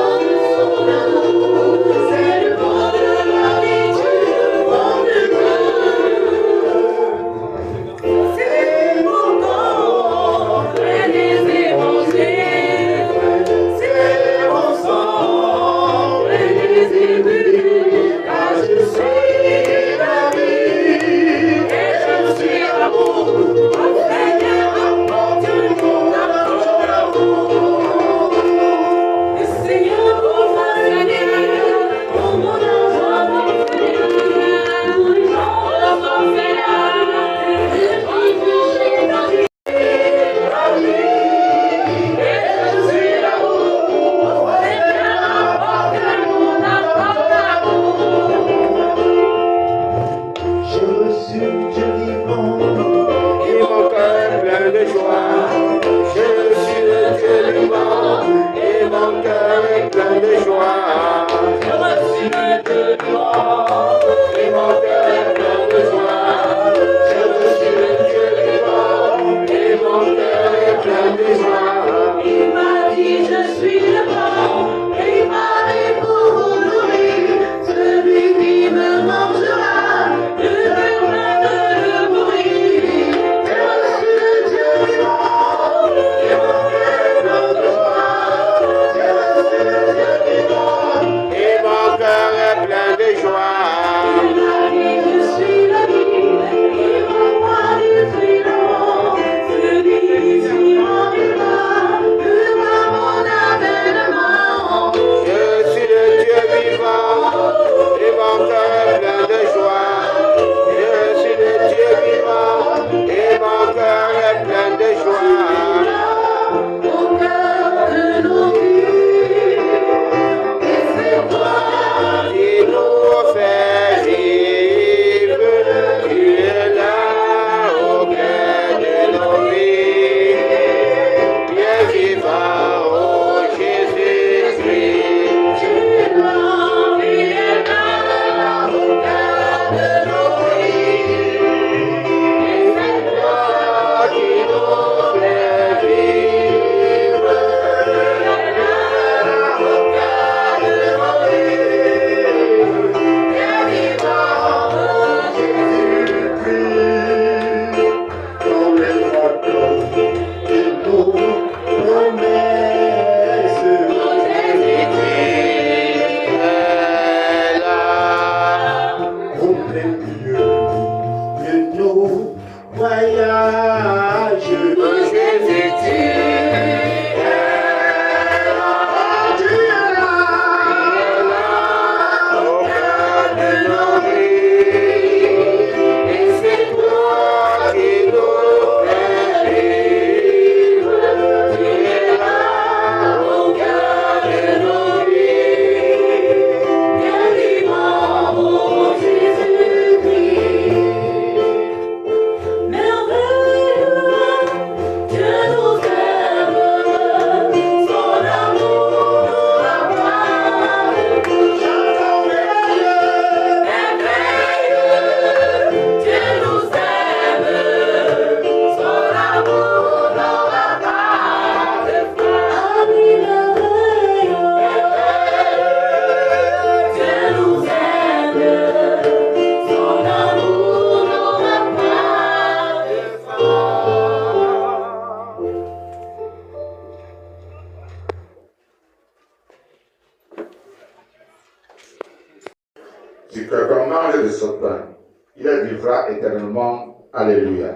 voyage. Jésus, tu es là. Tu es là au cœur de nos vies. Et c'est toi qui nous fais vivre. Tu es là au cœur de nos vies. Bien vivant, ô Jésus-Christ. Merveilleux, Dieu nous aime. Son amour nous rappelle. Merveilleux, Dieu nous aime. Son amour n'aura pas de fin. Merveilleux, Dieu nous aime. Son amour n'aura pas de fin. Si quelqu'un mange de ce pain, il vivra éternellement. Alléluia.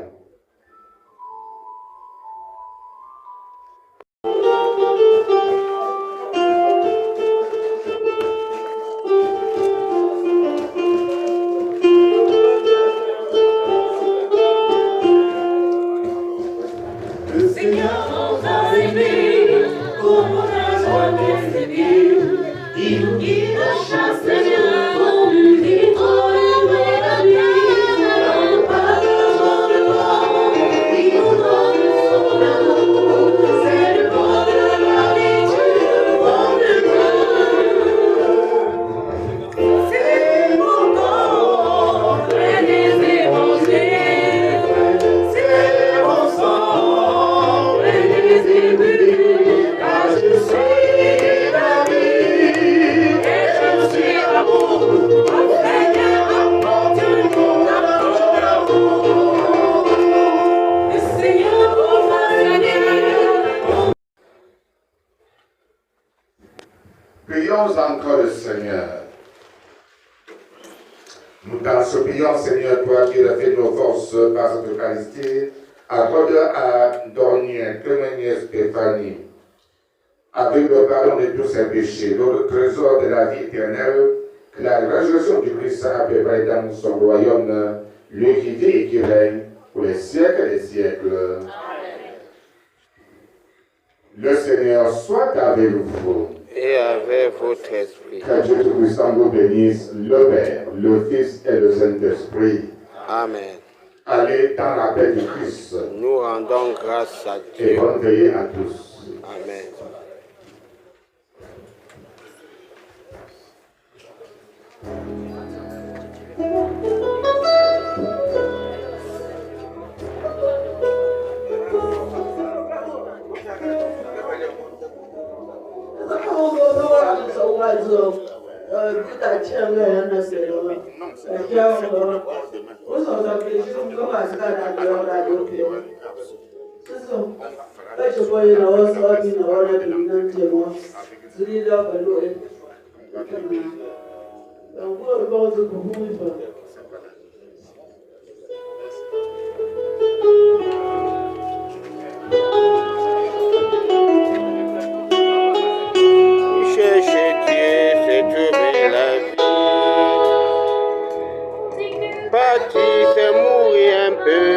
Le Seigneur nous a aimés, comme on n'a jamais aimé. Il nous guide chaque semaine, comme une vitre et la nuit. Dans le partage de mort, il nous donne son amour. C'est le bon de la nature, bon de cœur. C'est pourquoi prenez les évangiles. C'est mon sang, prenez les évangiles. Car je suis la vie et je suis l'amour. Mon Seigneur apporte-nous ton amour. Le Seigneur vous fascine. Prions encore le Seigneur. Nous t'en supplions, Seigneur, toi qui refais nos forces par cette Eucharistie, accorde à Dornier, Clémenie, Stéphanie, avec le pardon de tous ses péchés, le trésor de la vie éternelle, que la résurrection du Christ a préparé dans son royaume, lui qui vit et qui règne pour les siècles des siècles. Le Seigneur soit avec vous. Et avec votre esprit. Que Dieu Tout-Puissant vous bénisse, le Père, le Fils et le Saint-Esprit. Amen. Allez dans la paix du Christ. Nous rendons grâce à Et Dieu. bonne veillée à tous. Amen. Chercher Dieu, c'est trouver la vie. Partir, c'est mourir un peu.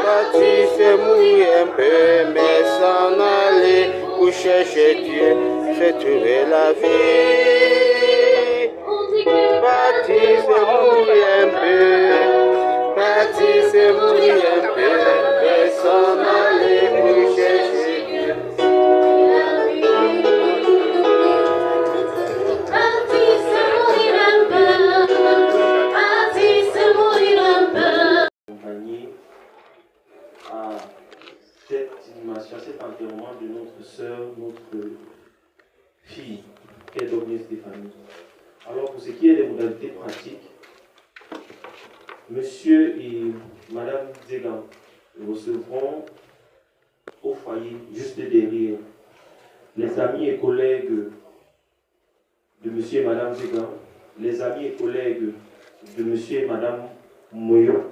Partir, c'est mourir un peu. Mais s'en aller pour chercher Dieu, c'est trouver la vie. Partir, c'est mourir un peu. Partir, c'est mourir un peu. Mais s'en aller pour chercher Dieu. Accompagner à cette inhumation, à cet enterrement de notre sœur, notre fille, qu'est Dornier Stéphanie. Alors, pour ce qui est des modalités pratiques, monsieur et madame Zegan recevront au foyer, juste derrière, les amis et collègues de monsieur et madame Zegan, les amis et collègues de monsieur et madame Moyo,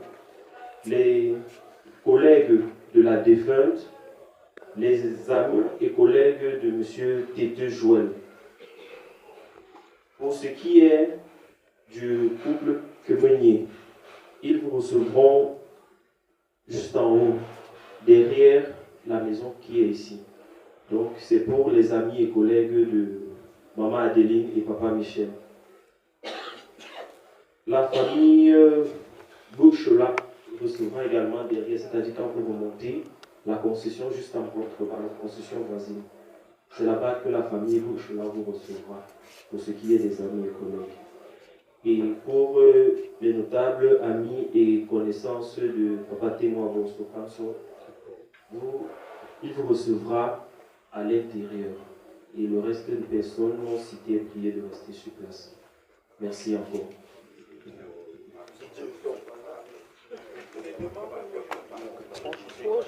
les collègues de la défunte, les amis et collègues de M. Tété Joël. Pour ce qui est du couple Kemenier, ils vous recevront juste en haut, derrière la maison qui est ici. Donc c'est pour les amis et collègues de Maman Adeline et Papa Michel. La famille Bouchola recevra également derrière, c'est-à-dire quand vous remontez la concession juste en contre, la concession voisine. C'est là-bas que la famille Bouchola vous recevra, pour ce qui est des amis et collègues. Et pour les notables amis et connaissances de Papa Témoin il vous recevra à l'intérieur. Et le reste des personnes non citées est prié de rester sur place. Merci encore. Oh,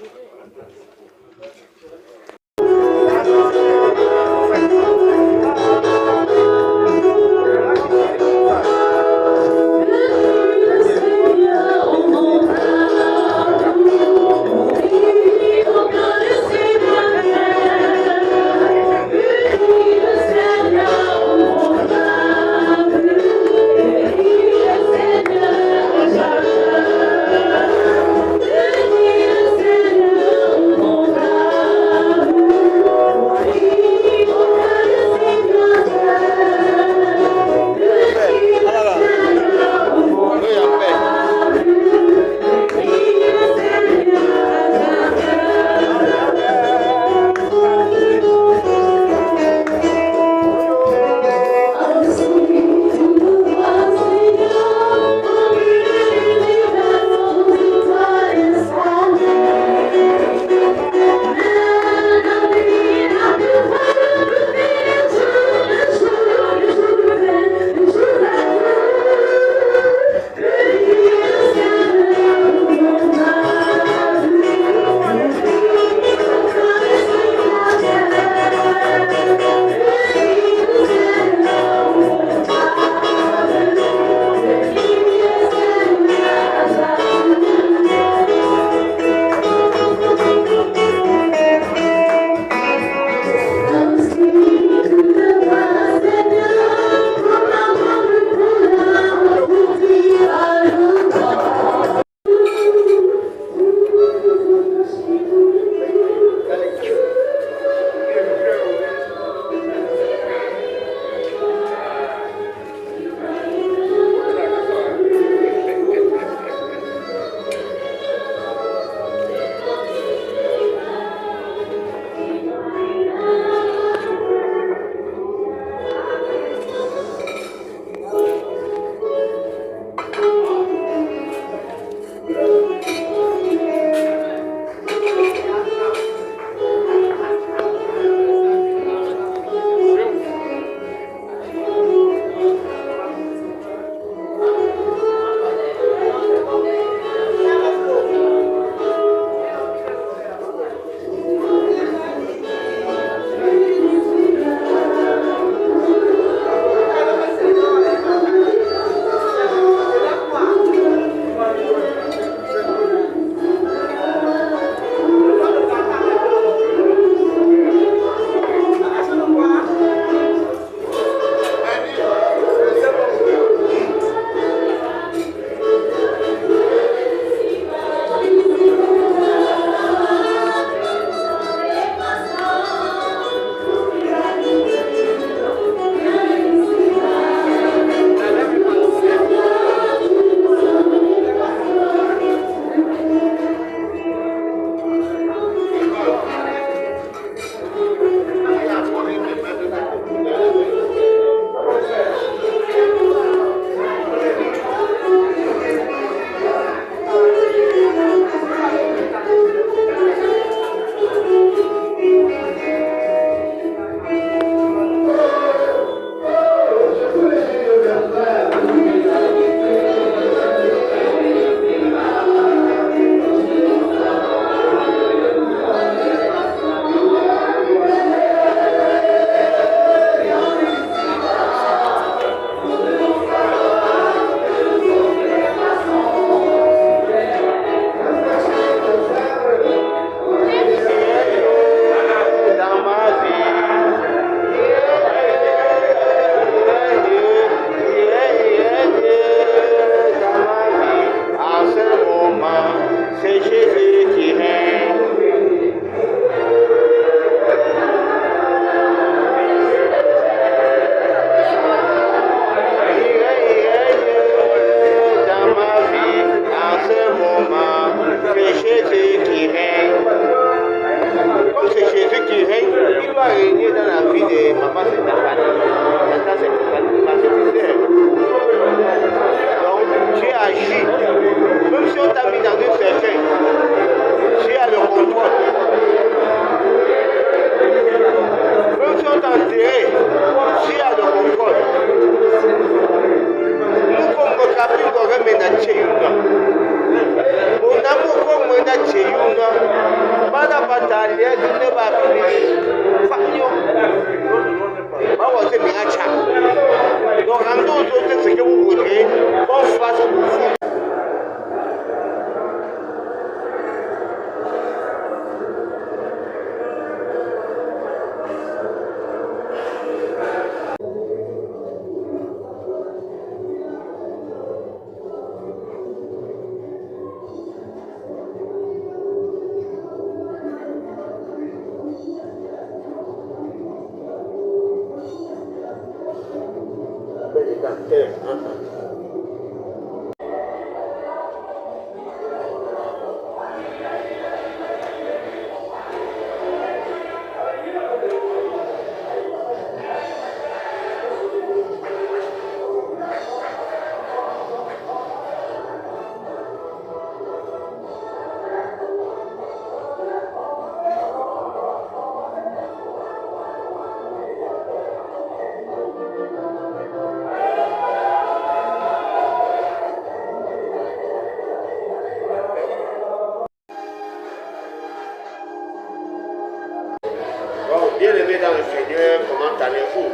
Bien-aimés dans le Seigneur, comment allez-vous?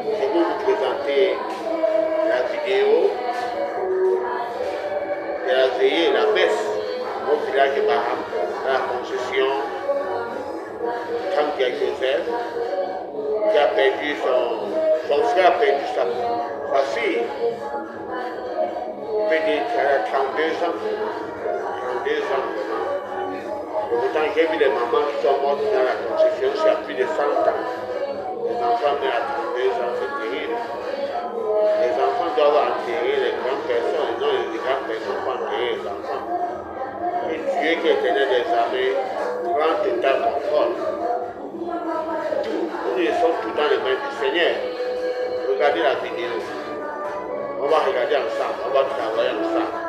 Je vais vous présenter la vidéo de la veillée, la messe au village de Baham, à la concession Tantia Joseph, qui a perdu son frère, a perdu sa fille. On peut dire qu'elle a 32 ans. 32 ans. Pourtant, j'ai vu les mamans qui sont mortes dans la concession, il y a plus de 100 ans. Les enfants nés à 32 ans, c'est terrible. Les enfants doivent enterrer les grandes personnes, et non les grandes personnes pour enterrer les enfants. Et Dieu qui est éternel des armées prend total contrôle. Nous laissons tout dans les mains du Seigneur. Regardez la vidéo. On va regarder ensemble, on va travailler ensemble.